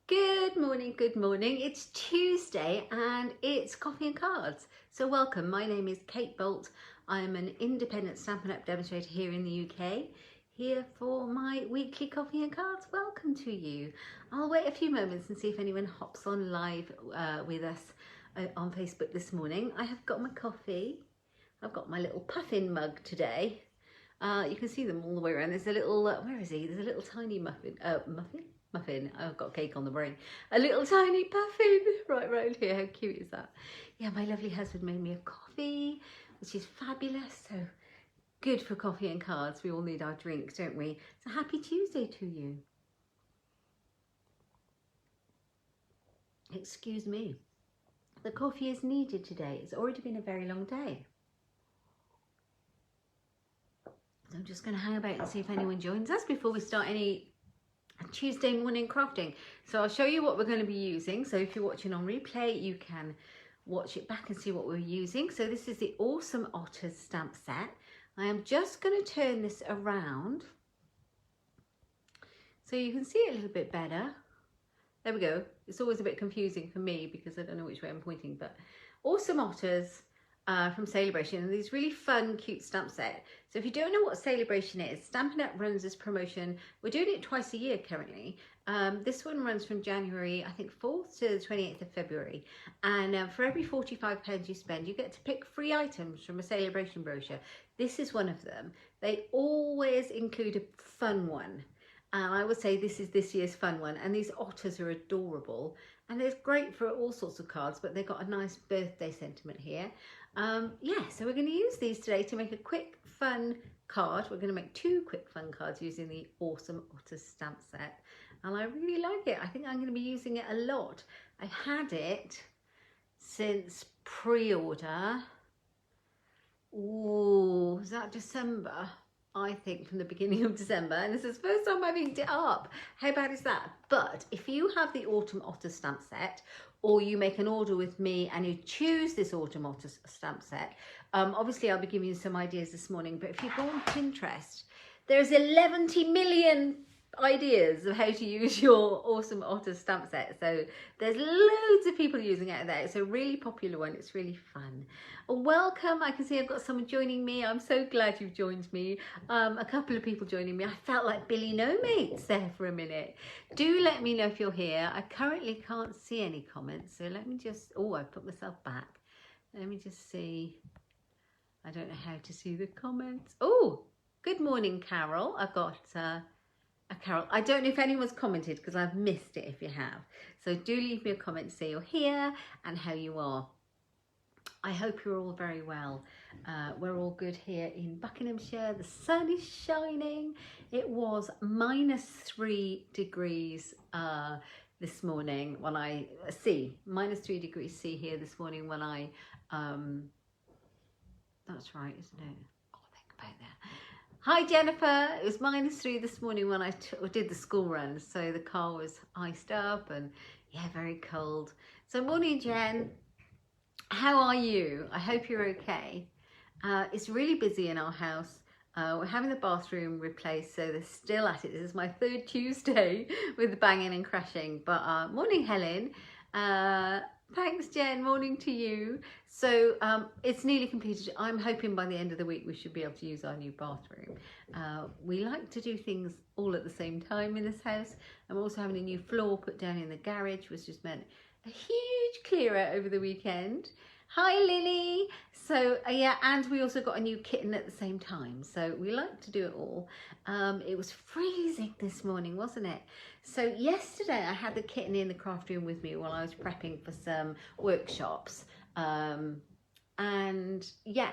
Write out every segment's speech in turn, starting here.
Good morning, good morning. It's Tuesday and it's Coffee and Cards. So welcome, my name is Kate Bolt. I'm an independent Stampin' Up demonstrator here in the UK, here for my weekly Coffee and Cards. Welcome to you. I'll wait a few moments and see if anyone hops on live with us on Facebook this morning. I have got my coffee. I've got my little puffin mug today. You can see them all the way around. There's a little, where is he? There's a little tiny muffin. I've got cake on the brain. A little tiny puffin right around here. How cute is that? Yeah, my lovely husband made me a coffee, which is fabulous. So good for coffee and cards. We all need our drinks, don't we? So happy Tuesday to you. Excuse me. The coffee is needed today. It's already been a very long day. So I'm just going to hang about and see if anyone joins us before we start any Tuesday morning crafting. So I'll show you what we're going to be using. So if you're watching on replay, you can watch it back and see what we're using. So this is the Awesome Otters stamp set. I am just going to turn this around so you can see it a little bit better. There we go. It's always a bit confusing for me because I don't know which way I'm pointing, but Awesome Otters from Saleabration, and these really fun, cute stamp set. So if you don't know what Saleabration is, Stampin' Up runs this promotion. We're doing it twice a year currently. This one runs from January, I think 4th to the 28th of February. And for every £45 you spend, you get to pick free items from a Saleabration brochure. This is one of them. They always include a fun one. And I would say this is this year's fun one. And these otters are adorable. And they're great for all sorts of cards, but they've got a nice birthday sentiment here. Yeah, so we're going to use these today to make a quick, fun card. We're going to make two quick, fun cards using the Awesome Otters stamp set. And I really like it. I think I'm going to be using it a lot. I've had it since pre-order. Ooh, is that December? I think from the beginning of December, and this is the first time I've inked it up. How bad is that? But if you have the Autumn Otter stamp set, or you make an order with me and you choose this Autumn Otter stamp set, obviously I'll be giving you some ideas this morning, but if you go on Pinterest, there's 11 million ideas of how to use your Awesome Otter stamp set. So there's loads of people using it out there. It's a really popular one. It's really fun. Welcome. I can see I've got someone joining me. I'm so glad you've joined me. A couple of people joining me. I felt like Billy No Mates there for a minute. Do let me know if you're here. I currently can't see any comments, so let me just, oh, I put myself back. Let me just see. I don't know how to see the comments. Oh, good morning, Carol. I've got Carol, I don't know if anyone's commented because I've missed it if you have. So do leave me a comment to say you're here and how you are. I hope you're all very well. We're all good here in Buckinghamshire. The sun is shining. It was -3 degrees this morning when I see -3 degrees C here this morning when I that's right, isn't it? Oh, think about that. Hi Jennifer, it was -3 this morning when I did the school run, so the car was iced up and yeah, very cold. So morning Jen, how are you? I hope you're okay. It's really busy in our house. We're having the bathroom replaced, so they're still at it. This is my 3rd Tuesday with the banging and crashing, but morning Helen. Thanks Jen, morning to you. So it's nearly completed. I'm hoping by the end of the week we should be able to use our new bathroom. We like to do things all at the same time in this house. I'm also having a new floor put down in the garage, which has meant a huge clear out over the weekend. Hi Lily. So yeah, and we also got a new kitten at the same time, so we like to do it all. It was freezing this morning, wasn't it? So yesterday I had the kitten in the craft room with me while I was prepping for some workshops, and yeah,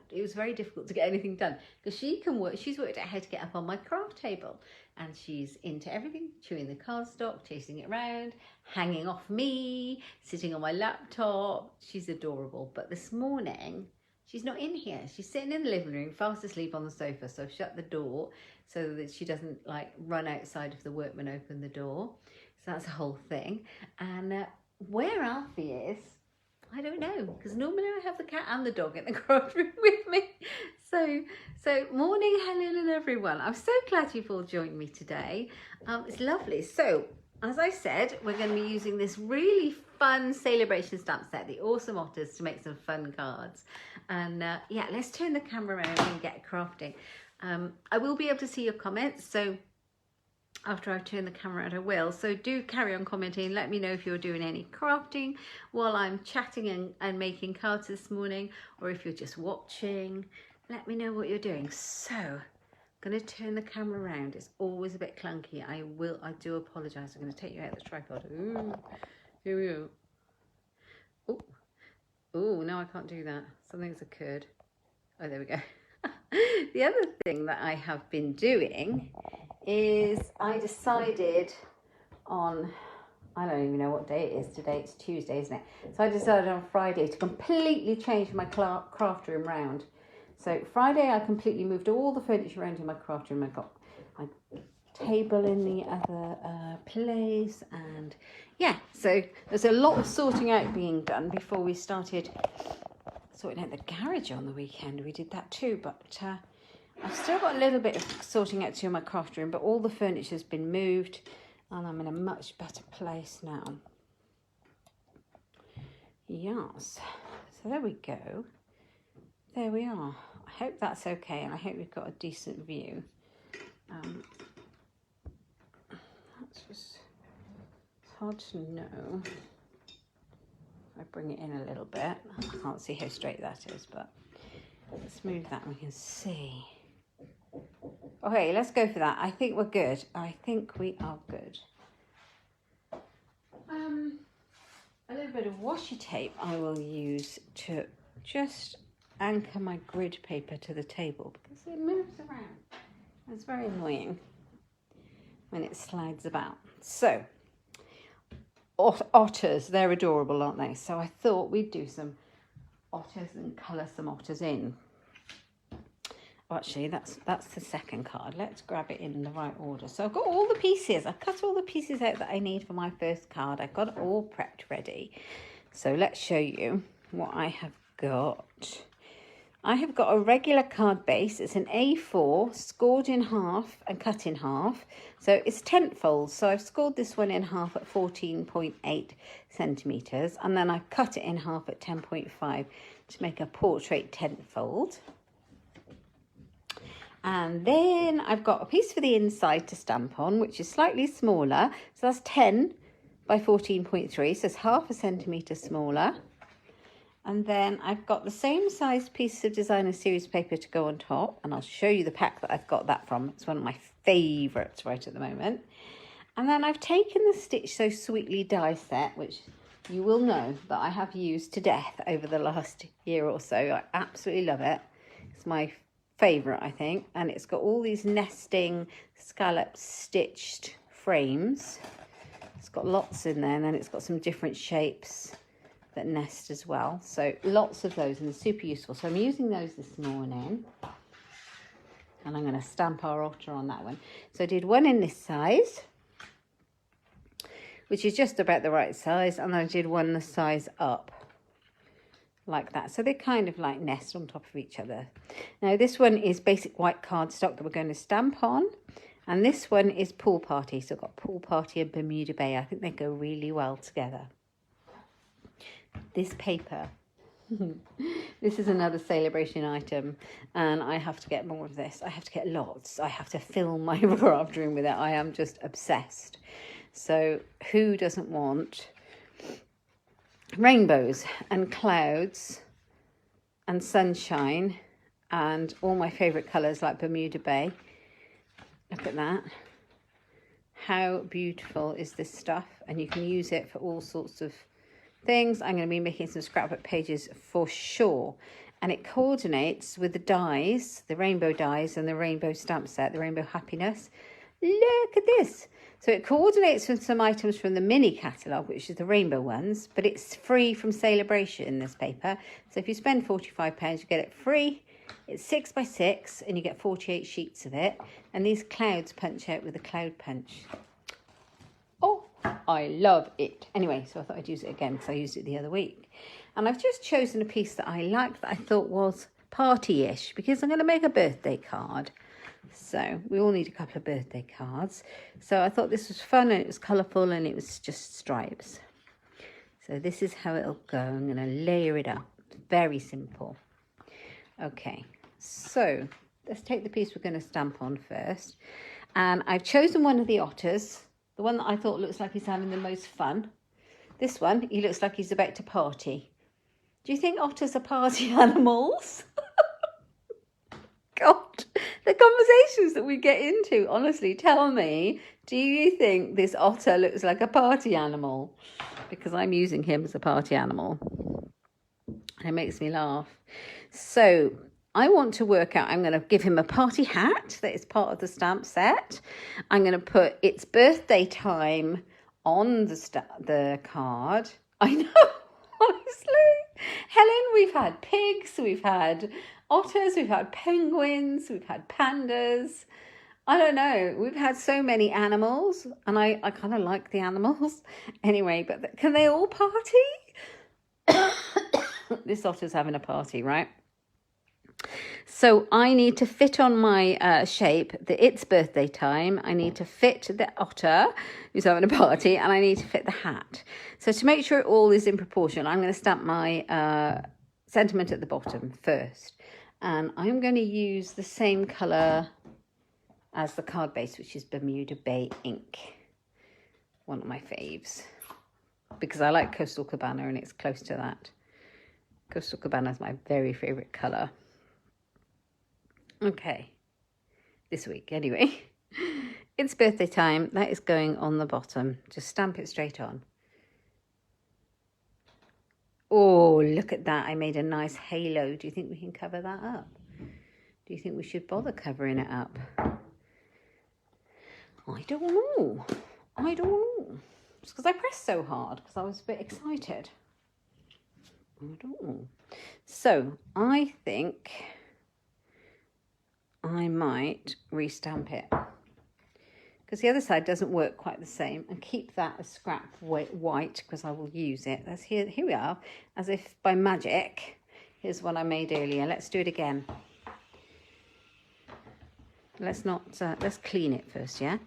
it was very difficult to get anything done because she can work. She's worked out how to get up on my craft table, and she's into everything, chewing the cardstock, chasing it around, hanging off me, sitting on my laptop. She's adorable. But this morning, she's not in here. She's sitting in the living room, fast asleep on the sofa. So I've shut the door so that she doesn't like run outside if the workmen open the door. So that's a whole thing. And where Alfie is, I don't know, because normally I have the cat and the dog in the craft room with me. So morning Helen and everyone. I'm so glad you've all joined me today. It's lovely. So as I said, we're going to be using this really fun Saleabration stamp set, the Awesome Otters, to make some fun cards. And yeah, let's turn the camera around and get crafting. I will be able to see your comments, so after I've turned the camera around I will. So do carry on commenting. Let me know if you're doing any crafting while I'm chatting and making cards this morning, or if you're just watching. Let me know what you're doing. So I'm going to turn the camera around. It's always a bit clunky. I do apologise. I'm going to take you out of the tripod. Ooh, here we go. Oh, oh, no, I can't do that. Something's occurred. Oh, there we go. The other thing that I have been doing is I decided on, I don't even know what day it is today. It's Tuesday, isn't it? So I decided on Friday to completely change my craft room round. So Friday I completely moved all the furniture around in my craft room. I got my table in the other place, and yeah, so there's a lot of sorting out being done before we started sorting out the garage on the weekend. We did that too, but I've still got a little bit of sorting out to in my craft room, but all the furniture's been moved and I'm in a much better place now. Yes, so there we go. There we are. I hope that's okay, and I hope we've got a decent view. It's hard to know. If I bring it in a little bit, I can't see how straight that is, but let's move that and we can see. Okay, let's go for that. I think we're good. I think we are good. A little bit of washi tape I will use to just anchor my grid paper to the table because it moves around. It's very annoying when it slides about. So, otters, they're adorable, aren't they? So I thought we'd do some otters and colour some otters in. Oh, actually, that's the second card. Let's grab it in the right order. So I've got all the pieces. I've cut all the pieces out that I need for my first card. I've got it all prepped ready. So let's show you what I have got. I have got a regular card base. It's an A4 scored in half and cut in half. So it's tent folds. So I've scored this one in half at 14.8 centimetres. And then I've cut it in half at 10.5 to make a portrait tent fold. And then I've got a piece for the inside to stamp on, which is slightly smaller. So that's 10 by 14.3, so it's half a centimetre smaller. And then I've got the same size piece of designer series paper to go on top. And I'll show you the pack that I've got that from. It's one of my favourites right at the moment. And then I've taken the Stitch So Sweetly die set, which you will know that I have used to death over the last year or so. I absolutely love it. It's my favourite, I think. And it's got all these nesting scallop stitched frames. It's got lots in there, and then it's got some different shapes that nest as well. So lots of those, and they're super useful. So I'm using those this morning, and I'm going to stamp our otter on that one. So I did one in this size, which is just about the right size, and I did one the size up like that. So they kind of like nest on top of each other. Now this one is basic white cardstock that we're going to stamp on, and this one is Pool Party. So I've got Pool Party and Bermuda Bay. I think they go really well together. This paper, this is another Saleabration item, and I have to get more of this. I have to get lots. I have to fill my craft room with it. I am just obsessed. So who doesn't want rainbows and clouds and sunshine and all my favourite colours like Bermuda Bay? Look at that. How beautiful is this stuff? And you can use it for all sorts of things. I'm going to be making some scrapbook pages for sure. And it coordinates with the dies, the rainbow dies and the rainbow stamp set, the Rainbow Happiness. Look at this. So it coordinates with some items from the mini catalogue, which is the rainbow ones, but it's free from Saleabration in this paper. So if you spend £45, you get it free. It's 6 by 6 and you get 48 sheets of it. And these clouds punch out with a cloud punch. Oh, I love it. Anyway, so I thought I'd use it again because I used it the other week. And I've just chosen a piece that I liked that I thought was party-ish because I'm going to make a birthday card So we all need a couple of birthday cards. So I thought this was fun and it was colourful and it was just stripes. So this is how it'll go. I'm going to layer it up. Very simple. Okay, so let's take the piece we're going to stamp on first. And I've chosen one of the otters, the one that I thought looks like he's having the most fun. This one, he looks like he's about to party. Do you think otters are party animals? God, the conversations that we get into, honestly, tell me, do you think this otter looks like a party animal? Because I'm using him as a party animal. And it makes me laugh. So I want to work out, I'm going to give him a party hat that is part of the stamp set. I'm going to put it's birthday time on the card. I know, honestly. Helen, we've had pigs, we've had otters, we've had penguins, we've had pandas. I don't know. We've had so many animals and I kind of like the animals. Anyway, but can they all party? This otter's having a party, right? So I need to fit on my shape the it's birthday time. I need to fit the otter who's having a party and I need to fit the hat. So to make sure it all is in proportion, I'm going to stamp my sentiment at the bottom first. And I'm going to use the same colour as the card base, which is Bermuda Bay ink. One of my faves. Because I like Coastal Cabana and it's close to that. Coastal Cabana is my very favourite colour. Okay. This week, anyway. It's birthday time. That is going on the bottom. Just stamp it straight on. Oh, look at that. I made a nice halo. Do you think we can cover that up? Do you think we should bother covering it up? I don't know. I don't know. It's because I pressed so hard because I was a bit excited. I don't know. So I think I might restamp it because the other side doesn't work quite the same, and keep that as scrap white because I will use it. That's here we are, as if by magic. Here's one I made earlier. Let's do it again. Let's clean it first, yeah?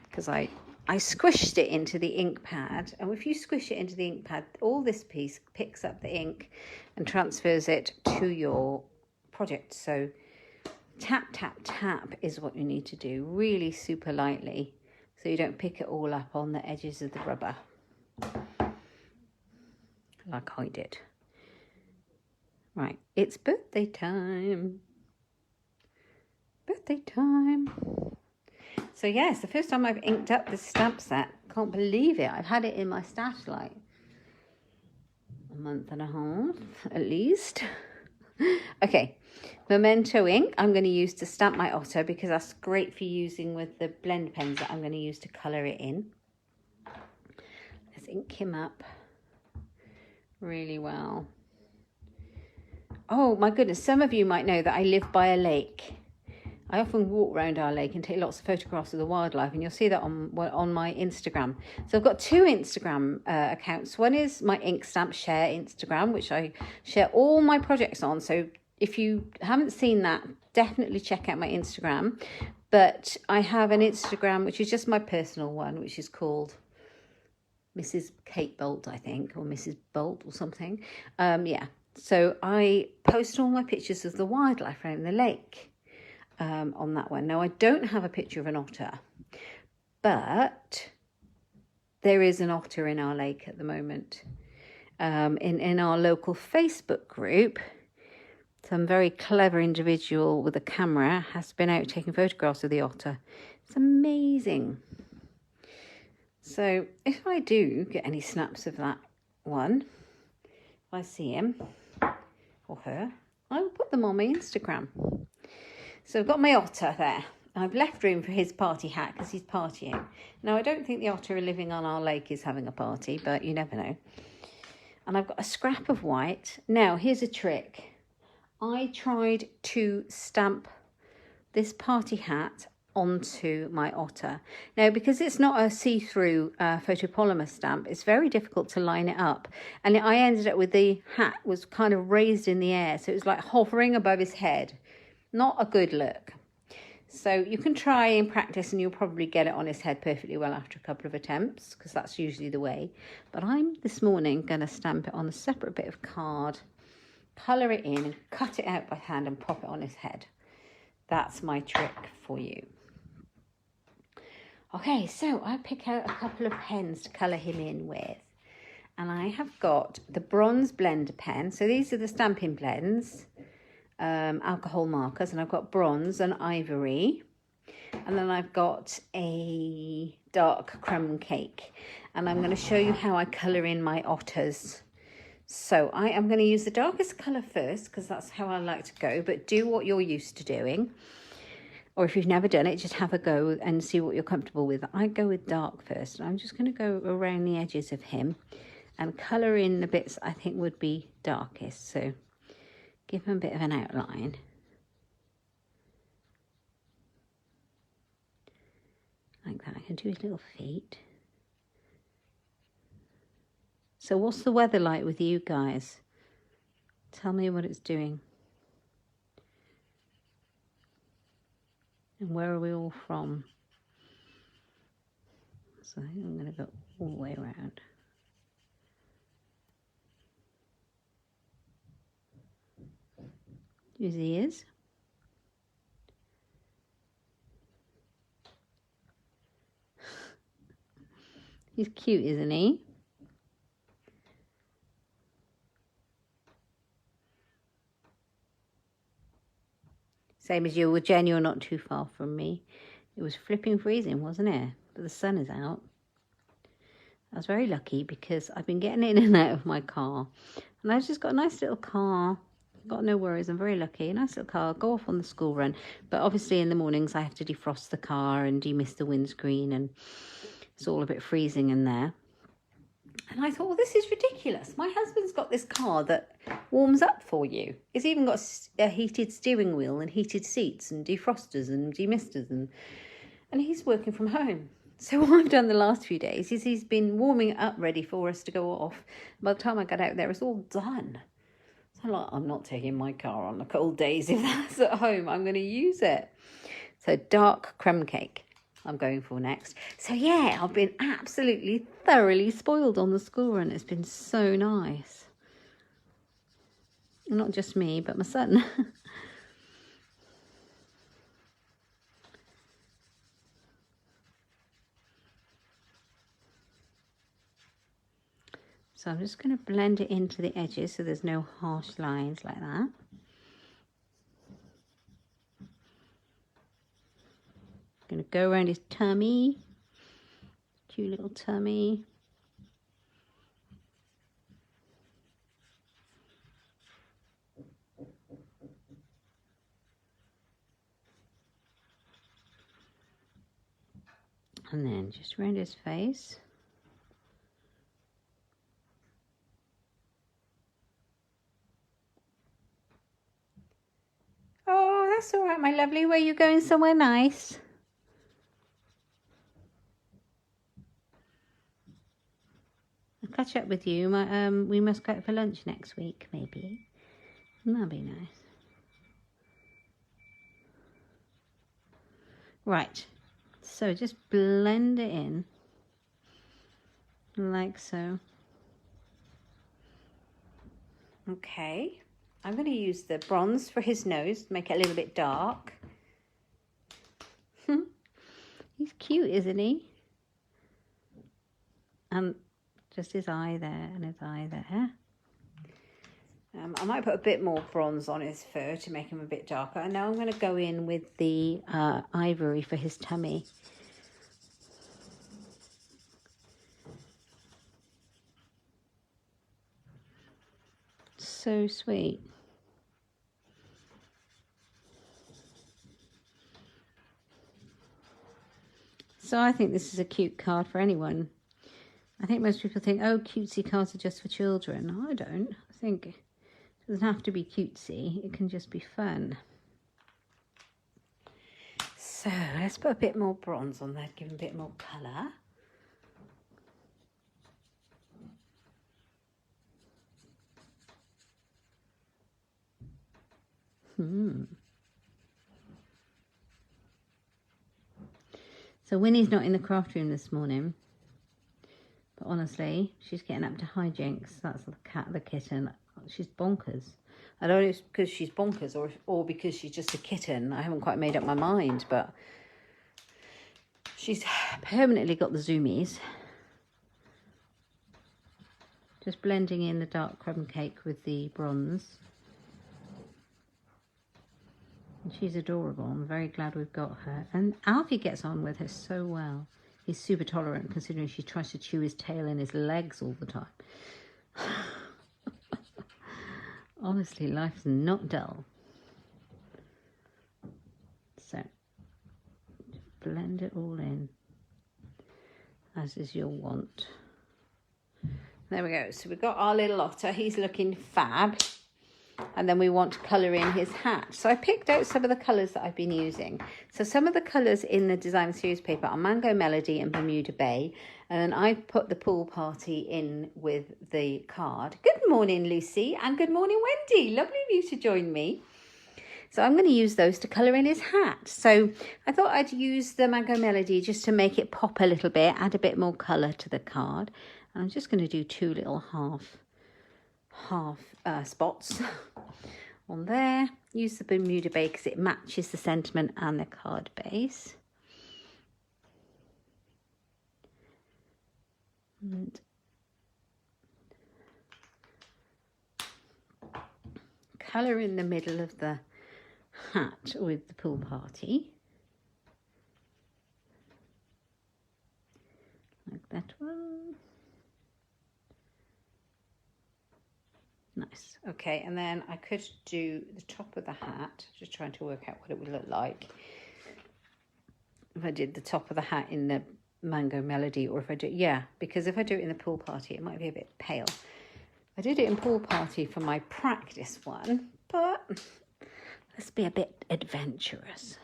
Because I squished it into the ink pad, and if you squish it into the ink pad, all this piece picks up the ink and transfers it to your project. So tap, tap, tap is what you need to do, really super lightly, so you don't pick it all up on the edges of the rubber, like I did. Right, it's birthday time. Birthday time. So yes, the first time I've inked up this stamp set. Can't believe it. I've had it in my stash like a month and a half at least. Okay, Memento ink I'm going to use to stamp my otter because that's great for using with the blend pens that I'm going to use to colour it in. Let's ink him up really well. Oh my goodness, some of you might know that I live by a lake. I often walk around our lake and take lots of photographs of the wildlife, and you'll see that on my Instagram. So I've got two Instagram accounts. One is my Inkstampshare Instagram, which I share all my projects on. So if you haven't seen that, definitely check out my Instagram. But I have an Instagram, which is just my personal one, which is called Mrs. Kate Bolt, I think, or Mrs. Bolt or something. Yeah. So I post all my pictures of the wildlife around the lake. On that one. Now, I don't have a picture of an otter, but there is an otter in our lake at the moment. In our local Facebook group, some very clever individual with a camera has been out taking photographs of the otter. It's amazing. So if I do get any snaps of that one, if I see him or her, I will put them on my Instagram. So I've got my otter there. I've left room for his party hat because he's partying. Now, I don't think the otter living on our lake is having a party, but you never know. And I've got a scrap of white. Now, here's a trick. I tried to stamp this party hat onto my otter. Now, because it's not a see-through photopolymer stamp, it's very difficult to line it up. And I ended up with the hat was kind of raised in the air. So it was like hovering above his head. Not a good look. So you can try and practice and you'll probably get it on his head perfectly well after a couple of attempts, because that's usually the way. But I'm this morning going to stamp it on a separate bit of card, colour it in and cut it out by hand and pop it on his head. That's my trick for you. Okay, so I pick out a couple of pens to colour him in with. And I have got the bronze blender pen. So these are the stamping blends. Alcohol markers, and I've got bronze and ivory, and then I've got a dark crumb cake, and I'm going to show you how I colour in my otters. So I am going to use the darkest colour first because that's how I like to go, but do what you're used to doing, or if you've never done it, just have a go and see what you're comfortable with. I go with dark first. I'm just going to go around the edges of him and colour in the bits I think would be darkest. So give him a bit of an outline. Like that. I can do his little feet. So what's the weather like with you guys? Tell me what it's doing. And where are we all from? So I think I'm going to go all the way around. His ears. He's cute, isn't he? Same as you with Jen, you're not too far from me. It was flipping freezing, wasn't it? But the sun is out. I was very lucky because I've been getting in and out of my car. And I've just got a nice little car. Got no worries, I'm very lucky. A nice little car, go off on the school run. But obviously in the mornings I have to defrost the car and demist the windscreen, and it's all a bit freezing in there. And I thought, well, this is ridiculous. My husband's got this car that warms up for you. It's even got a heated steering wheel and heated seats and defrosters and demisters, and he's working from home. So what I've done the last few days is he's been warming it up ready for us to go off. By the time I got out there, it's all done. I'm not taking my car on the cold days. If that's at home, I'm going to use it. So dark crumb cake I'm going for next. So yeah, I've been absolutely thoroughly spoiled on the school run. It's been so nice. Not just me, but my son. So I'm just going to blend it into the edges so there's no harsh lines like that. Going to go around his tummy. Cute little tummy. And then just around his face. Oh, that's all right, my lovely. Were you going somewhere nice? I'll catch up with you. We must go out for lunch next week, maybe. That'd be nice. Right. So just blend it in. Like so. Okay. I'm going to use the bronze for his nose to make it a little bit dark. He's cute, isn't he? And just his eye there and his eye there. I might put a bit more bronze on his fur to make him a bit darker. And now I'm going to go in with the ivory for his tummy. So sweet. So I think this is a cute card for anyone. I think most people think, oh, cutesy cards are just for children. I don't. I think it doesn't have to be cutesy. It can just be fun. So let's put a bit more bronze on there, give him a bit more colour. So Winnie's not in the craft room this morning. But honestly, she's getting up to hijinks. That's the cat, the kitten. She's bonkers. I don't know if it's because she's bonkers or because she's just a kitten. I haven't quite made up my mind, but she's permanently got the zoomies. Just blending in the dark crumb cake with the bronze. And she's adorable. I'm very glad we've got her. And Alfie gets on with her so well. He's super tolerant considering she tries to chew his tail and his legs all the time. Honestly, life's not dull. So, blend it all in, as is your want. There we go. So we've got our little otter. He's looking fab. And then we want to colour in his hat. So I picked out some of the colours that I've been using. So some of the colours in the design series paper are Mango Melody and Bermuda Bay. And then I've put the pool party in with the card. Good morning, Lucy. And good morning, Wendy. Lovely of you to join me. So I'm going to use those to colour in his hat. So I thought I'd use the Mango Melody just to make it pop a little bit, add a bit more colour to the card. And I'm just going to do two little half spots on there. Use the Bermuda Bay because it matches the sentiment and the card base. And colour in the middle of the hat with the pool party. Like that one. Nice. Okay, and then I could do the top of the hat, just trying to work out what it would look like if I did the top of the hat in the Mango Melody, or if I do, yeah, because if I do it in the pool party, it might be a bit pale. I did it in pool party for my practice one, but let's be a bit adventurous,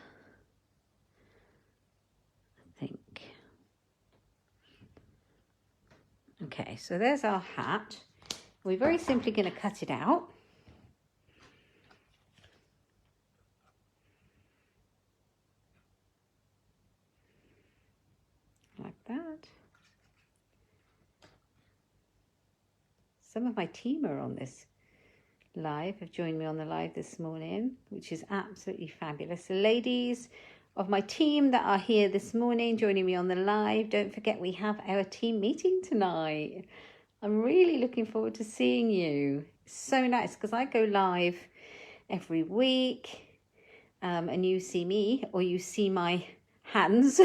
I think. Okay, so there's our hat. We're very simply going to cut it out. Like that. Some of my team are on this live, have joined me on the live this morning, which is absolutely fabulous. The ladies of my team that are here this morning joining me on the live, don't forget we have our team meeting tonight. I'm really looking forward to seeing you. It's so nice because I go live every week and you see me or you see my hands,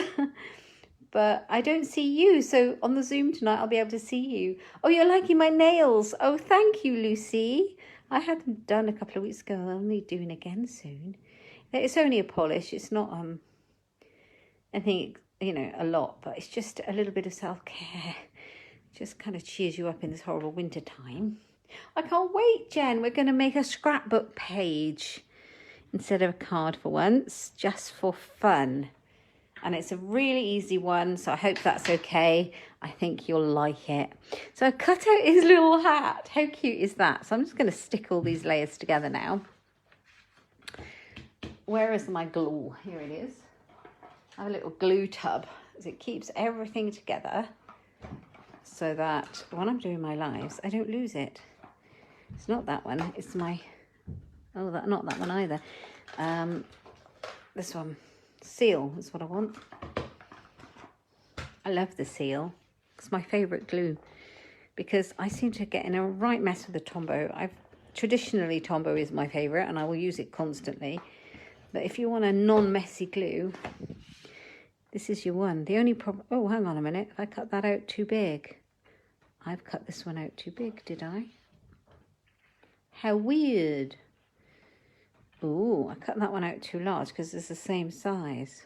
but I don't see you. So on the Zoom tonight, I'll be able to see you. Oh, you're liking my nails. Oh, thank you, Lucy. I had them done a couple of weeks ago. I'll only doing again soon. It's only a polish. It's not, I think, you know, a lot, but it's just a little bit of self-care. Just kind of cheers you up in this horrible winter time. I can't wait, Jen. We're going to make a scrapbook page instead of a card for once, just for fun. And it's a really easy one, so I hope that's okay. I think you'll like it. So I cut out his little hat. How cute is that? So I'm just going to stick all these layers together now. Where is my glue? Here it is. I have a little glue tub, as it keeps everything together, so that when I'm doing my lives, I don't lose it. It's not that one. It's my, oh, not that one either. This one, seal is what I want. I love the seal. It's my favourite glue because I seem to get in a right mess with the Tombow. Traditionally, Tombow is my favourite and I will use it constantly. But if you want a non-messy glue, this is your one. The only problem, oh, hang on a minute. If I cut that out too big, I've cut this one out too big, did I? How weird. Oh, I cut that one out too large because it's the same size.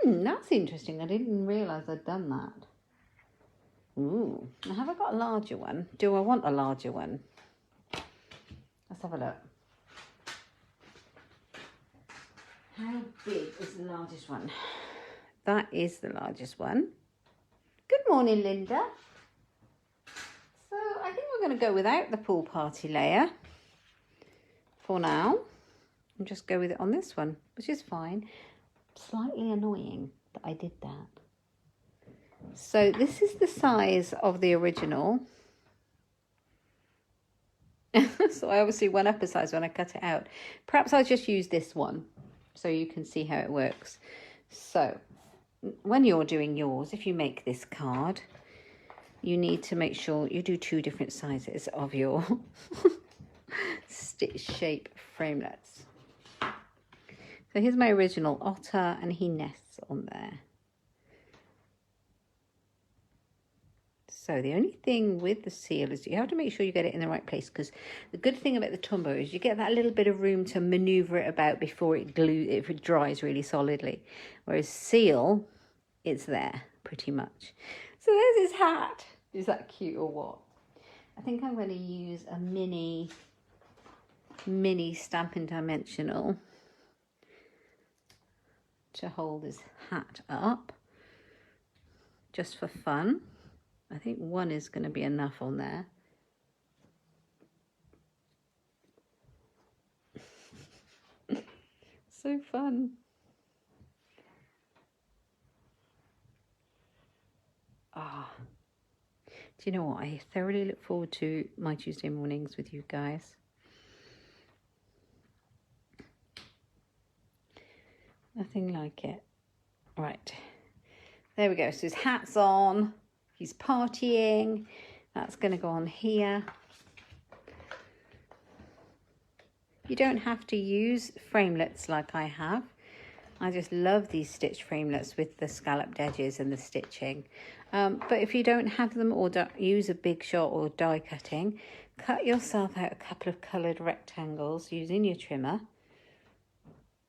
That's interesting. I didn't realise I'd done that. Ooh, now have I got a larger one? Do I want a larger one? Let's have a look. How big is the largest one? That is the largest one. Good morning, Linda. So I think we're going to go without the pool party layer for now and just go with it on this one, which is fine. Slightly annoying that I did that. So this is the size of the original. So I obviously went up a size when I cut it out. Perhaps I'll just use this one so you can see how it works. So when you're doing yours, if you make this card, you need to make sure you do 2 different sizes of your stitch shape framelets. So here's my original otter, and he nests on there. So the only thing with the seal is you have to make sure you get it in the right place, because the good thing about the Tombow is you get that little bit of room to maneuver it about before it if it dries really solidly. Whereas seal, it's there pretty much. So there's his hat. Is that cute or what? I think I'm going to use a mini Stampin' Dimensional to hold his hat up, just for fun. I think 1 is going to be enough on there. So fun. Ah. Do you know what? I thoroughly look forward to my Tuesday mornings with you guys. Nothing like it. Right. There we go. So his hat's on. He's partying. That's going to go on here. You don't have to use framelets like I have. I just love these stitch framelets with the scalloped edges and the stitching. But if you don't have them, or don't use a big shot or die cutting, cut yourself out a couple of coloured rectangles using your trimmer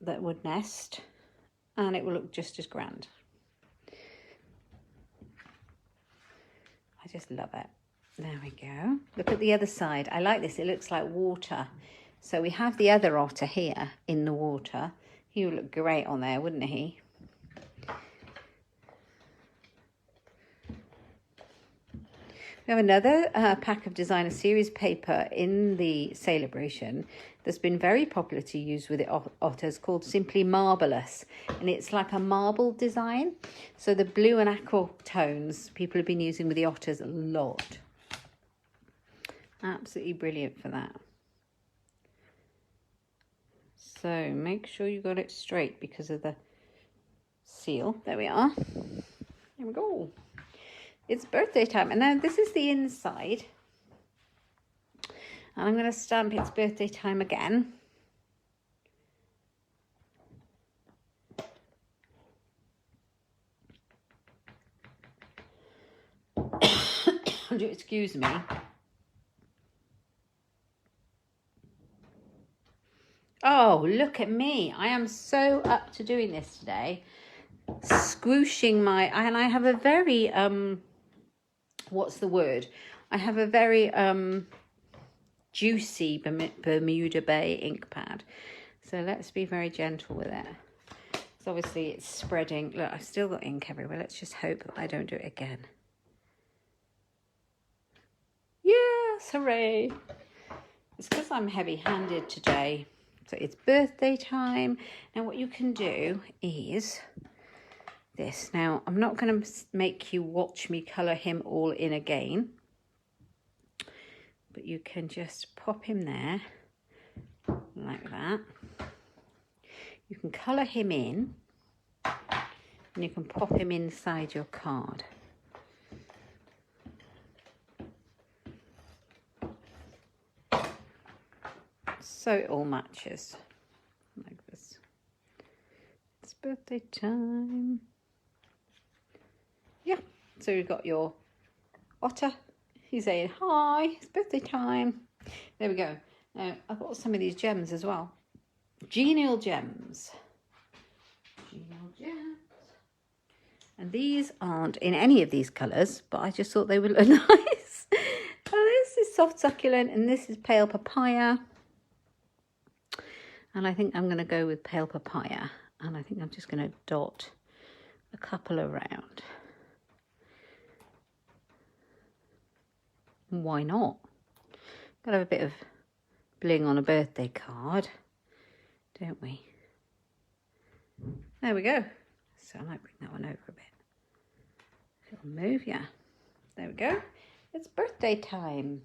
that would nest, and it will look just as grand. I just love it. There we go. Look at the other side. I like this. It looks like water. So we have the other otter here in the water. He would look great on there, wouldn't he? We have another pack of designer series paper in the Saleabration that's been very popular to use with the otters, called Simply Marvelous. And it's like a marble design. So the blue and aqua tones people have been using with the otters a lot. Absolutely brilliant for that. So make sure you got it straight because of the seal. There we are. There we go. It's birthday time. And now this is the inside. And I'm going to stamp It's Birthday Time again. Do excuse me. Oh, look at me. I am so up to doing this today. Squooshing and I have a very, what's the word? I have a very juicy Bermuda Bay ink pad. So let's be very gentle with it. So obviously it's spreading. Look, I've still got ink everywhere. Let's just hope that I don't do it again. Yes, hooray. It's because I'm heavy-handed today. So it's birthday time. Now what you can do is this. Now I'm not going to make you watch me colour him all in again. But you can just pop him there like that. You can colour him in and you can pop him inside your card. So it all matches like this. It's birthday time. Yeah, so you've got your otter. He's saying, hi, it's birthday time. There we go. Now, I've got some of these gems as well. Genial Gems. Genial Gems. And these aren't in any of these colours, but I just thought they would look nice. Oh, this is soft succulent and this is pale papaya. And I think I'm going to go with pale papaya. And I think I'm just going to dot a couple around. Why not? Got to have a bit of bling on a birthday card, don't we? There we go. So I might bring that one over a bit. It'll move, yeah. There we go. It's birthday time.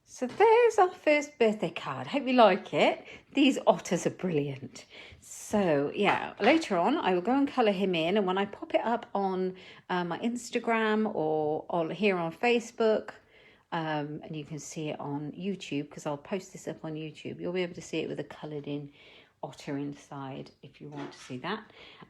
So there's our first birthday card. Hope you like it. These otters are brilliant. So yeah, later on I will go and colour him in, and when I pop it up on my Instagram or here on Facebook, and you can see it on YouTube because I'll post this up on YouTube. You'll be able to see it with a coloured in otter inside if you want to see that.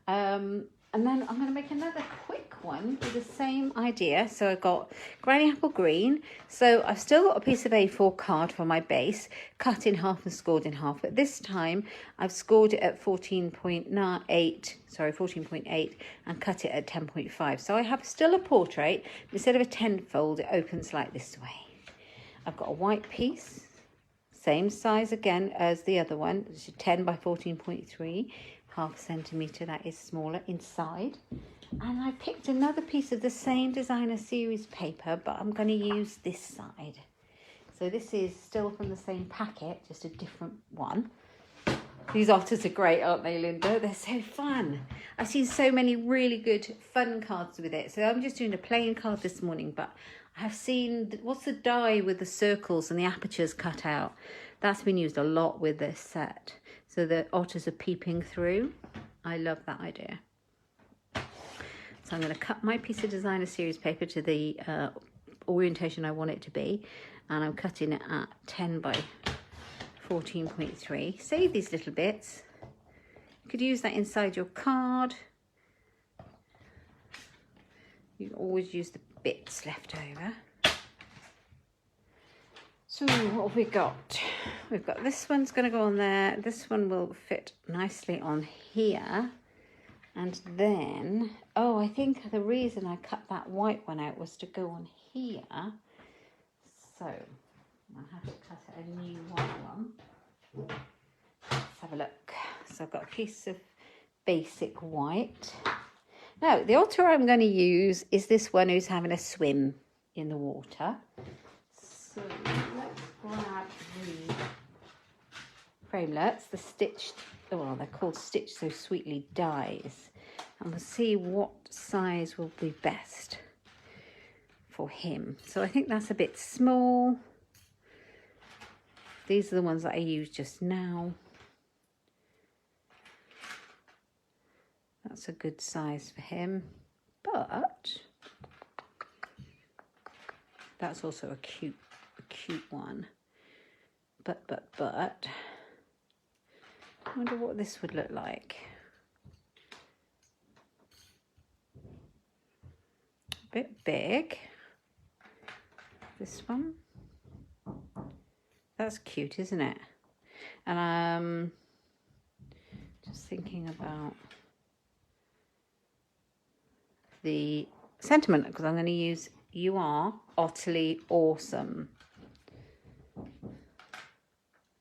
And then I'm going to make another quick one with the same idea. So I've got Granny Apple Green. So I've still got a piece of A4 card for my base, cut in half and scored in half. But this time I've scored it at 14.8 and cut it at 10.5. So I have still a portrait. Instead of a 10 fold, it opens like this way. I've got a white piece, same size again as the other one. It's 10 by 14.3. Half a centimetre, that is smaller inside. And I picked another piece of the same designer series paper, but I'm going to use this side. So this is still from the same packet, just a different one. These otters are great, aren't they, Linda? They're so fun. I've seen so many really good fun cards with it. So I'm just doing a plain card this morning, but I have seen, what's the die with the circles and the apertures cut out? That's been used a lot with this set. So the otters are peeping through. I love that idea. So I'm going to cut my piece of designer series paper to the orientation I want it to be. And I'm cutting it at 10 by 14.3. Save these little bits. You could use that inside your card. You always use the bits left over. So what have we got? We've got this one's going to go on there. This one will fit nicely on here. And then, oh, I think the reason I cut that white one out was to go on here. So I'll have to cut a new white one. Let's have a look. So I've got a piece of basic white. Now, the otter I'm going to use is this one who's having a swim in the water. So let's grab the framelets, the stitched, well, they're called Stitch So Sweetly dies, and we'll see what size will be best for him. So I think that's a bit small. These are the ones that I used just now. That's a good size for him, but that's also a cute one. But I wonder what this would look like. A bit big. This one. That's cute, isn't it? And I'm just thinking about the sentiment, because I'm going to use "You are utterly awesome."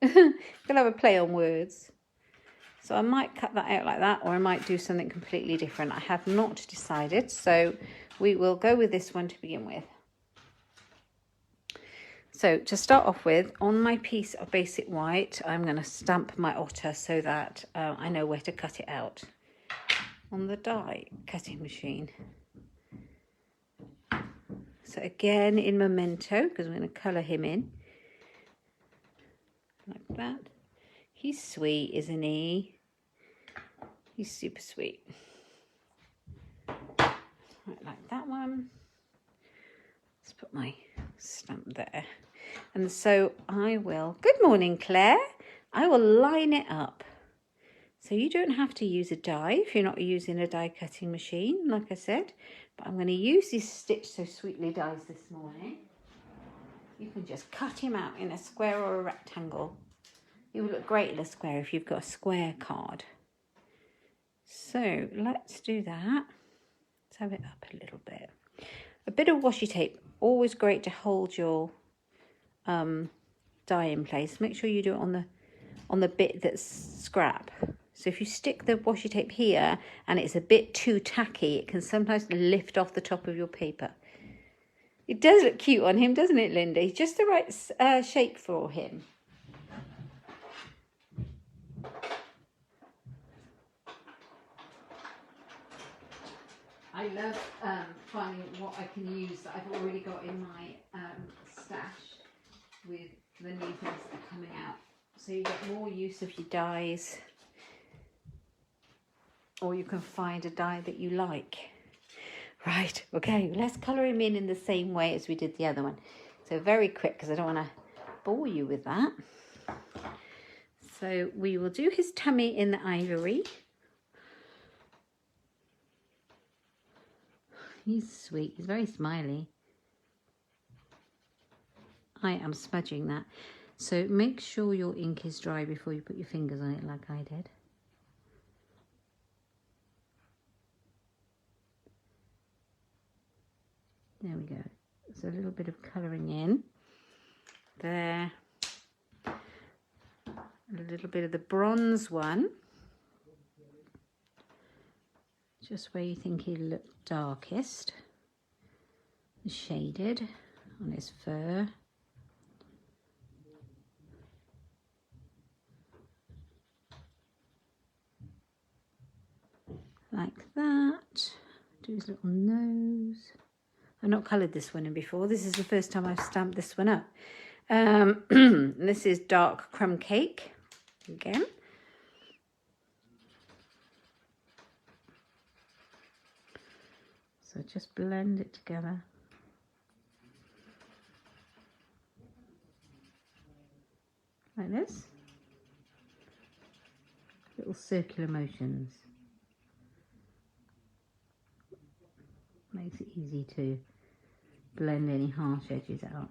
Gonna have a play on words. So I might cut that out like that, or I might do something completely different. I have not decided, so we will go with this one to begin with. So to start off with, on my piece of basic white, I'm going to stamp my otter so that I know where to cut it out on the die cutting machine. So again in Memento, because I'm going to colour him in. Like that. He's sweet, isn't he? He's super sweet. Right, like that one. Let's put my stamp there. And so I will, good morning Claire, I will line it up. So you don't have to use a die if you're not using a die cutting machine, like I said. But I'm going to use these Stitch So Sweetly dies this morning. You can just cut him out in a square or a rectangle. It would look great in a square if you've got a square card. So let's do that. Let's have it up a little bit. A bit of washi tape, always great to hold your die in place. Make sure you do it on the bit that's scrap. So if you stick the washi tape here and it's a bit too tacky, it can sometimes lift off the top of your paper. It does look cute on him, doesn't it, Linda? He's just the right shape for him. I love finding what I can use that I've already got in my stash with the new things that are coming out. So you get more use of your dies, or you can find a die that you like. Right, okay, let's colour him in the same way as we did the other one. So very quick, because I don't want to bore you with that. So we will do his tummy in the ivory. He's sweet, he's very smiley. I am smudging that. So make sure your ink is dry before you put your fingers on it like I did. There we go. So a little bit of colouring in there. A little bit of the bronze one. Just where you think he'll look darkest. Shaded on his fur. Like that. Do his little nose. I've not coloured this one in before. This is the first time I've stamped this one up. This is dark crumb cake again. So just blend it together. Like this. Little circular motions. Makes it easy to blend any harsh edges out.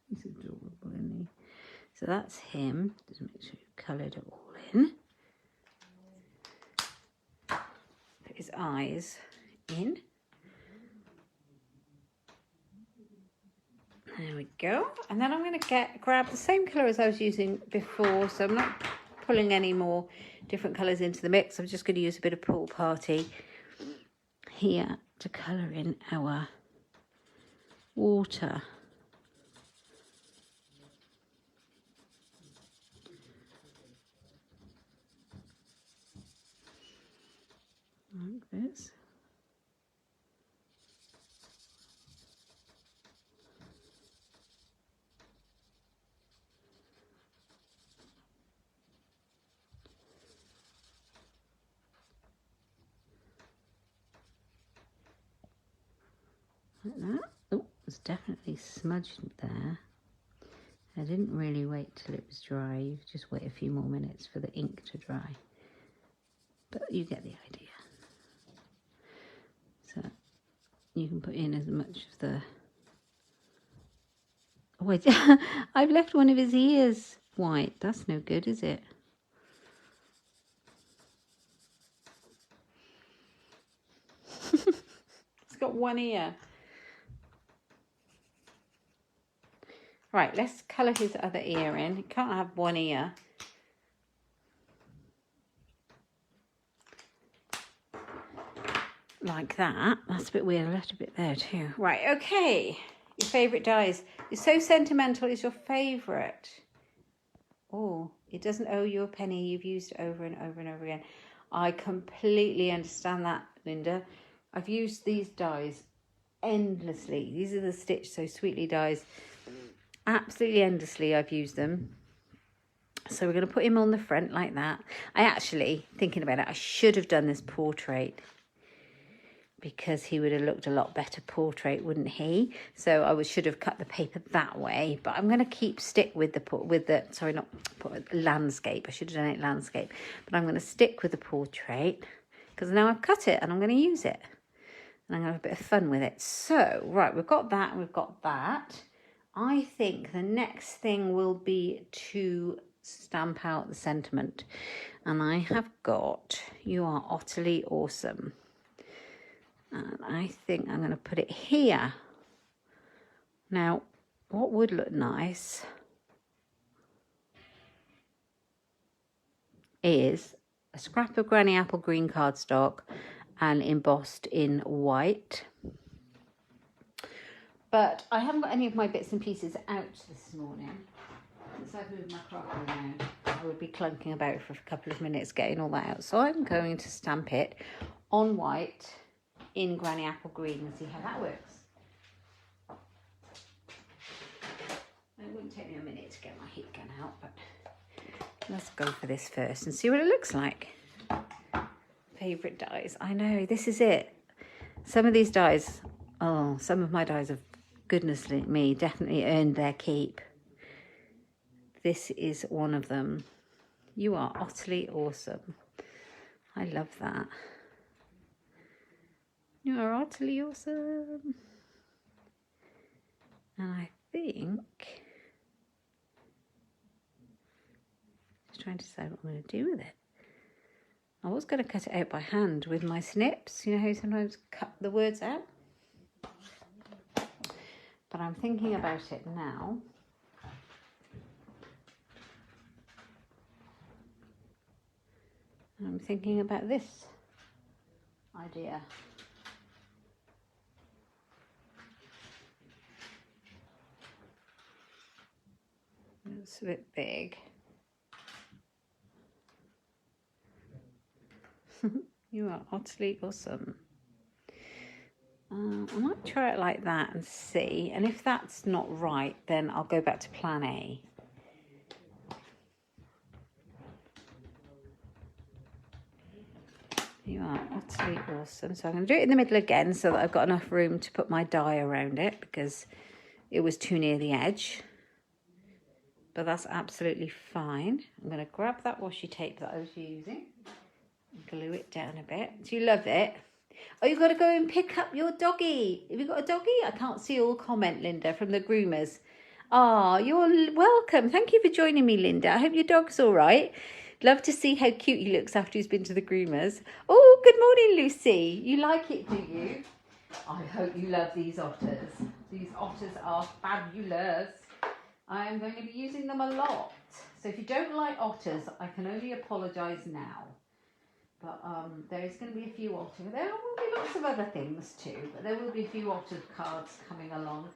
He's adorable, isn't he? So that's him. Just make sure you've coloured it all in. Put his eyes in. There we go. And then I'm going to grab the same colour as I was using before. So I'm not pulling any more different colours into the mix. I'm just going to use a bit of Pool Party here to colour in our water. Like this. Like that. Oh, it's definitely smudged there. I didn't really wait till it was dry. You just wait a few more minutes for the ink to dry. But you get the idea. So you can put in as much of the... Oh, wait, I've left one of his ears white. That's no good, is it? It's got one ear. Right, let's colour his other ear in. He can't have one ear. Like that. That's a bit weird. I left a bit there too. Right, okay. Your favourite dies. It's So Sentimental is your favourite. Oh, it doesn't owe you a penny. You've used it over and over and over again. I completely understand that, Linda. I've used these dies endlessly. These are the Stitch So Sweetly dies. Absolutely endlessly I've used them. So we're going to put him on the front like that. I actually, thinking about it, I should have done this portrait, because he would have looked a lot better portrait, wouldn't he? So I should have cut the paper that way. But I'm going to stick with the landscape. I should have done it landscape. But I'm going to stick with the portrait, because now I've cut it and I'm going to use it. And I'm going to have a bit of fun with it. So, right, we've got that and we've got that. I think the next thing will be to stamp out the sentiment. And I have got You Are Utterly Awesome. And I think I'm going to put it here. Now, what would look nice is a scrap of Granny Apple green cardstock and embossed in white. But I haven't got any of my bits and pieces out this morning. since I've moved my crockery around, I would be clunking about for a couple of minutes getting all that out. So I'm going to stamp it on white in Granny Apple Green and see how that works. It wouldn't take me a minute to get my heat gun out, but let's go for this first and see what it looks like. Favourite dies. I know, this is it. Some of these dies, oh, some of my dies have, goodness me, definitely earned their keep. This is one of them. You are utterly awesome. I love that. You are utterly awesome. And I think, just trying to decide what I'm going to do with it. I was going to cut it out by hand with my snips. You know how you sometimes cut the words out? But I'm thinking about it now. I'm thinking about this idea. It's a bit big. You are utterly awesome. I might try it like that and see. And if that's not right, then I'll go back to plan A. You are utterly awesome. So I'm going to do it in the middle again so that I've got enough room to put my die around it because it was too near the edge. But that's absolutely fine. I'm going to grab that washi tape that I was using and glue it down a bit. Do you love it? Oh, you've got to go and pick up your doggy. Have you got a doggy? I can't see all comment, Linda, from the groomers. Ah, you're welcome. Thank you for joining me, Linda. I hope your dog's all right. Love to see how cute he looks after he's been to the groomers. Oh, good morning, Lucy. You like it, do you? I hope you love these otters. These otters are fabulous. I am going to be using them a lot. So if you don't like otters, I can only apologise now. But there is going to be a few otters. There will be lots of other things too, but there will be a few otter cards coming along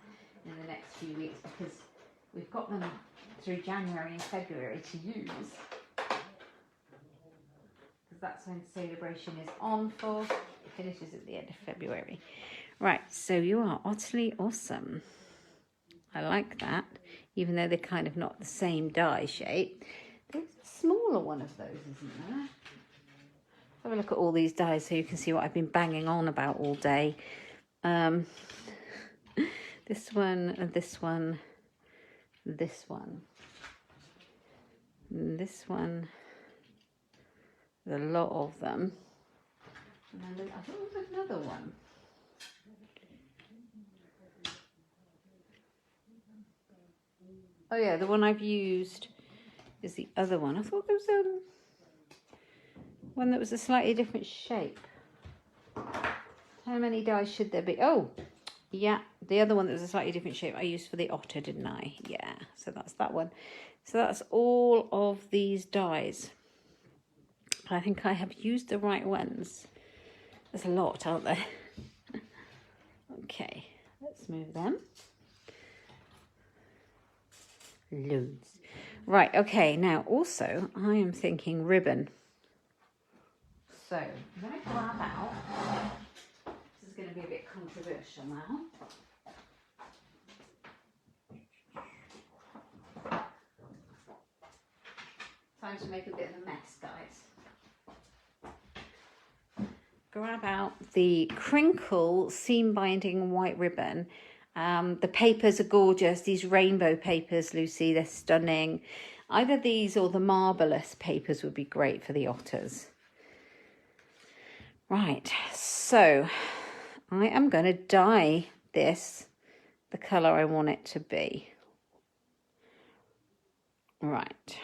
in the next few weeks because we've got them through January and February to use. Because that's when Saleabration is on for. It finishes at the end of February. Right, so you are utterly awesome. I like that, even though they're kind of not the same die shape. There's a smaller one of those, isn't there? Have a look at all these dies so you can see what I've been banging on about all day. This one, and this one, this one, and this one. There's a lot of them. And then I thought there was another one. Oh yeah, the one I've used is the other one. I thought there was one that was a slightly different shape. How many dies should there be? Oh, yeah, the other one that was a slightly different shape I used for the otter, didn't I? Yeah, so that's that one. So that's all of these dies. I think I have used the right ones. There's a lot, aren't there? Okay, let's move them. Loads. Right, okay, now also I am thinking ribbon. So I'm going to grab out, this is going to be a bit controversial now. Time to make a bit of a mess, guys. Grab out the crinkle seam binding white ribbon. The papers are gorgeous. These rainbow papers, Lucy, they're stunning. Either these or the marvellous papers would be great for the otters. Right, so I am going to dye this the colour I want it to be. Right.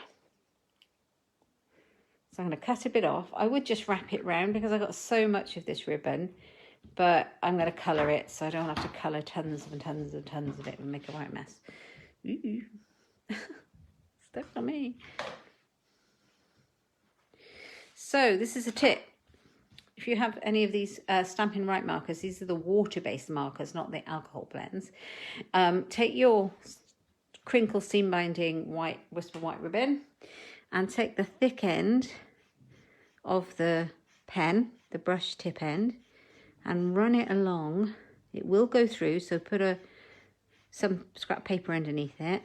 So I'm going to cut a bit off. I would just wrap it round because I've got so much of this ribbon, but I'm going to colour it so I don't have to colour tons and tons and tons of it and make a right mess. Ooh. Stuff on me. So this is a tip. If you have any of these Stampin' Right markers, these are the water-based markers, not the alcohol blends. Take your crinkle seam binding white Whisper white ribbon, and take the thick end of the pen, the brush tip end, and run it along. It will go through, so put some scrap paper underneath it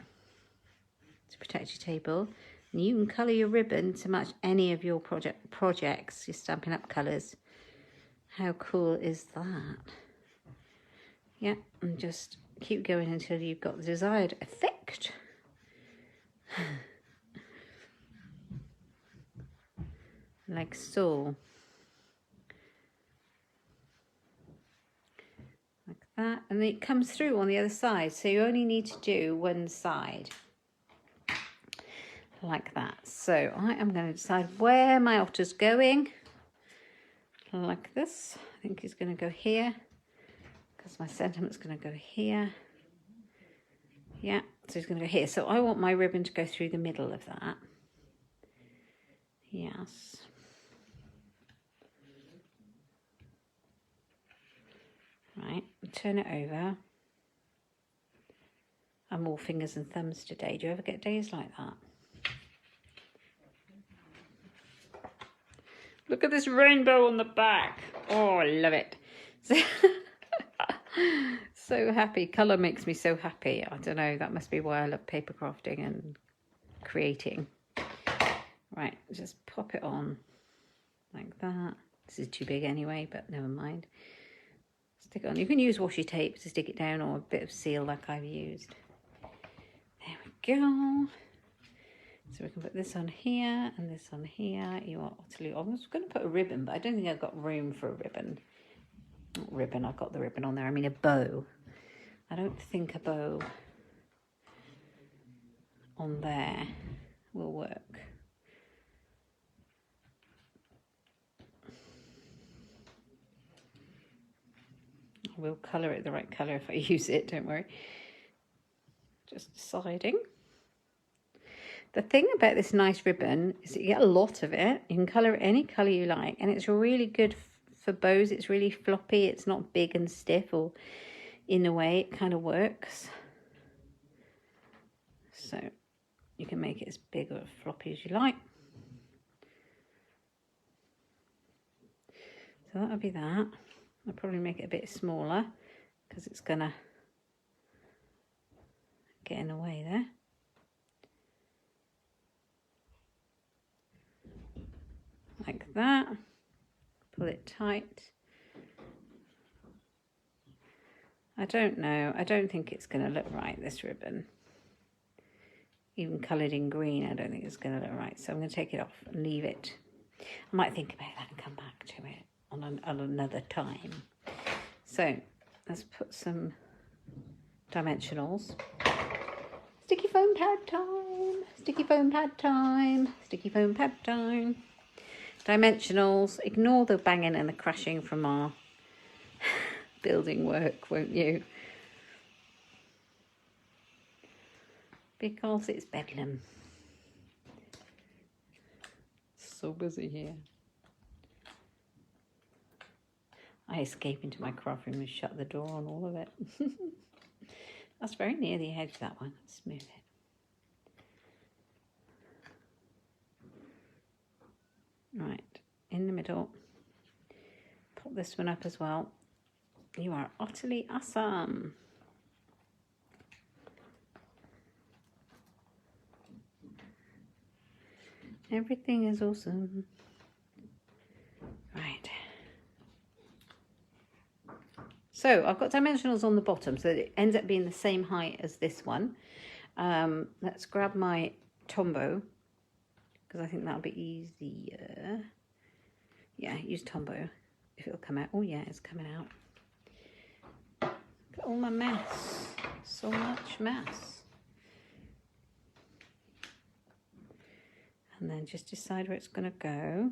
to protect your table. And you can colour your ribbon to match any of your projects, your Stampin' Up colours. How cool is that? Yeah, and just keep going until you've got the desired effect. Like so. Like that. And it comes through on the other side, so you only need to do one side. Like that. So I am going to decide where my otter's going. Like this. I think he's going to go here, because my sentiment's going to go here. Yeah, so he's going to go here. So I want my ribbon to go through the middle of that. Yes. Right, turn it over. I'm all fingers and thumbs today. Do you ever get days like that? Look at this rainbow on the back. Oh, I love it. So happy. Colour makes me so happy. I don't know, that must be why I love paper crafting and creating. Right, just pop it on like that. This is too big anyway, but never mind. Stick it on. You can use washi tape to stick it down, or a bit of seal like I've used. There we go. So we can put this on here and this on here. You are utterly... I was going to put a ribbon, but I don't think I've got room for a ribbon. Not ribbon, I've got the ribbon on there. I mean a bow. I don't think a bow on there will work. I will colour it the right colour if I use it, don't worry. Just deciding. The thing about this nice ribbon is that you get a lot of it. You can colour it any colour you like, and it's really good for bows. It's really floppy. It's not big and stiff, or in a way it kind of works. So you can make it as big or floppy as you like. So that'll be that. I'll probably make it a bit smaller because it's gonna get in the way there. Like that. Pull it tight. I don't know. I don't think it's going to look right, this ribbon. Even coloured in green, I don't think it's going to look right. So I'm going to take it off and leave it. I might think about that and come back to it on another time. So let's put some dimensionals. Sticky foam pad time. Sticky foam pad time. Sticky foam pad time. Dimensionals. Ignore the banging and the crashing from our building work, won't you? Because it's bedlam. So busy here. I escape into my craft room and shut the door on all of it. That's very near the edge, that one. Let's move it. Right, in the middle. Pop this one up as well. You are utterly awesome. Everything is awesome. Right. So I've got dimensionals on the bottom, so it ends up being the same height as this one. Let's grab my Tombow, because I think that'll be easier. Yeah, use Tombow if it'll come out. Oh yeah, it's coming out. Look at all my mess. So much mess. And then just decide where it's going to go.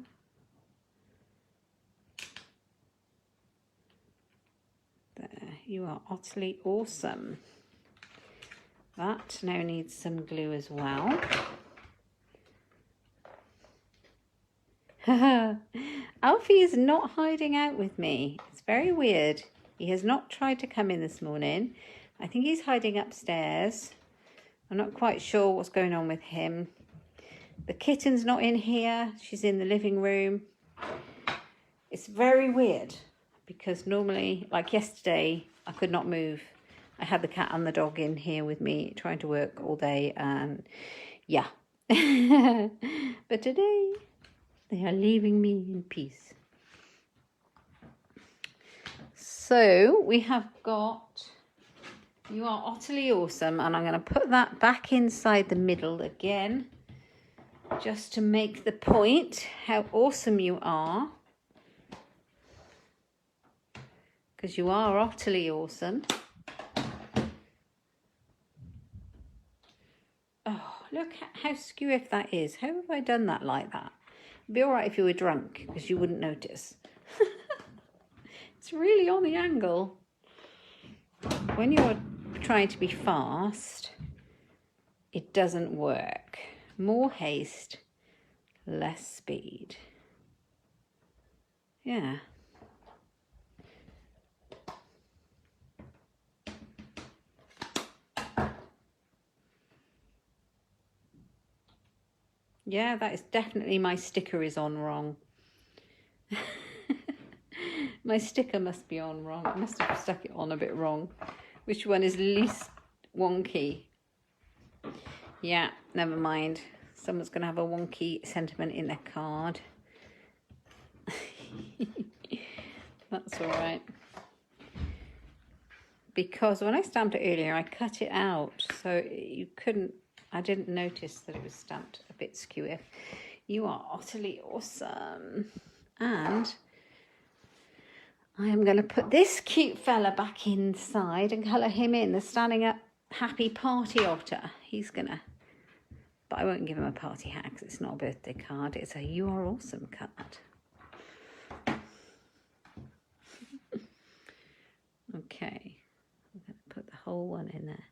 There, you are utterly awesome. That now needs some glue as well. Alfie is not hiding out with me. It's very weird. He has not tried to come in this morning. I think he's hiding upstairs I'm not quite sure what's going on with him. The kitten's not in here. She's in the living room. It's very weird because normally, like yesterday, I could not move. I had the cat and the dog in here with me trying to work all day, and yeah. But today, they are leaving me in peace. So we have got You Are Utterly Awesome, and I'm going to put that back inside the middle again, just to make the point how awesome you are. Because you are utterly awesome. Oh, look how skew that is. How have I done that like that? It'd be all right if you were drunk, because you wouldn't notice. It's really on the angle. When you're trying to be fast, it doesn't work. More haste, less speed. Yeah. Yeah, that is definitely my sticker is on wrong. My sticker must be on wrong. I must have stuck it on a bit wrong. Which one is least wonky? Yeah, never mind. Someone's going to have a wonky sentiment in their card. That's all right. Because when I stamped it earlier, I cut it out. So you couldn't... I didn't notice that it was stamped a bit skewy. You are utterly awesome. And I am going to put this cute fella back inside and colour him in. The standing up happy party otter. He's going to... But I won't give him a party hat because it's not a birthday card. It's a You Are Awesome card. Okay. I'm going to put the whole one in there.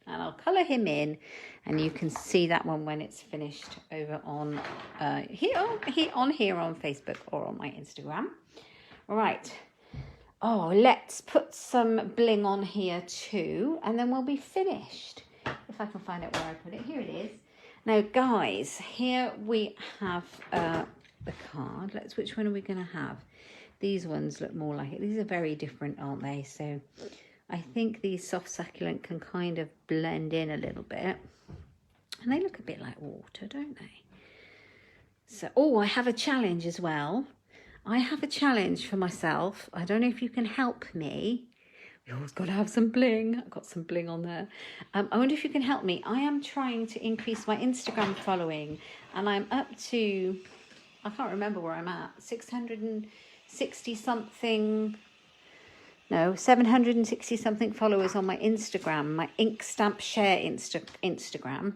And I'll colour him in, and you can see that one when it's finished over on here on Facebook or on my Instagram. All right. Oh, let's put some bling on here too, and then we'll be finished. If I can find out where I put it. Here it is. Now, guys, here we have the card. Which one are we going to have? These ones look more like it. These are very different, aren't they? So I think these soft succulent can kind of blend in a little bit. And they look a bit like water, don't they? So, oh, I have a challenge as well. I have a challenge for myself. I don't know if you can help me. We always got to have some bling. I've got some bling on there. I wonder if you can help me. I am trying to increase my Instagram following. And I'm up to, I can't remember where I'm at, 660 something... No, 760 something followers on my Instagram, my Inkstampshare Instagram.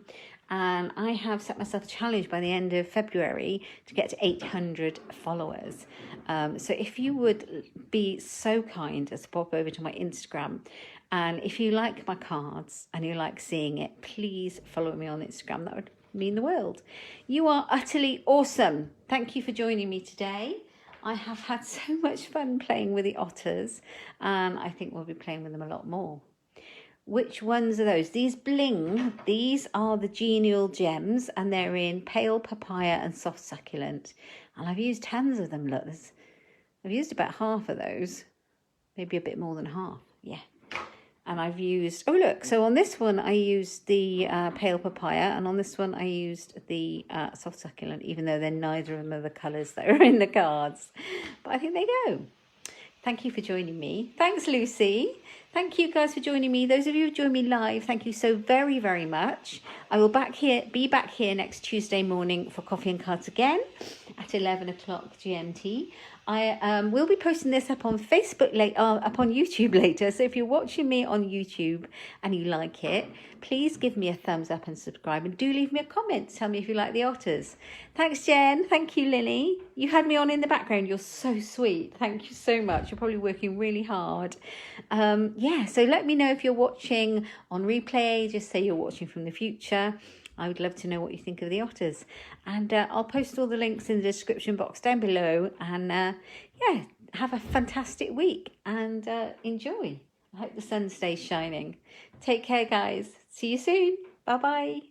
And I have set myself a challenge by the end of February to get to 800 followers. So if you would be so kind as to pop over to my Instagram, and if you like my cards and you like seeing it, please follow me on Instagram. That would mean the world. You are utterly awesome. Thank you for joining me today. I have had so much fun playing with the otters, and I think we'll be playing with them a lot more. Which ones are those? These bling, these are the Genial Gems, and they're in pale papaya and soft succulent. And I've used tons of them. Look, I've used about half of those, maybe a bit more than half. Yeah. And I've used, oh look, so on this one I used the pale papaya, and on this one I used the soft succulent, even though they're neither of them are the colours that are in the cards. But I think they go. Thank you for joining me. Thanks, Lucy. Thank you guys for joining me. Those of you who joined me live, thank you so very, very much. I will be back here next Tuesday morning for Coffee and Cards again at 11 o'clock GMT. I will be posting this up on Facebook up on YouTube later. So if you're watching me on YouTube and you like it, please give me a thumbs up and subscribe, and do leave me a comment. Tell me if you like the otters. Thanks, Jen. Thank you, Lily. You had me on in the background. You're so sweet. Thank you so much. You're probably working really hard. Yeah, so let me know if you're watching on replay. Just say you're watching from the future. I would love to know what you think of the otters. And I'll post all the links in the description box down below. And yeah, have a fantastic week and enjoy. I hope the sun stays shining. Take care, guys. See you soon. Bye-bye.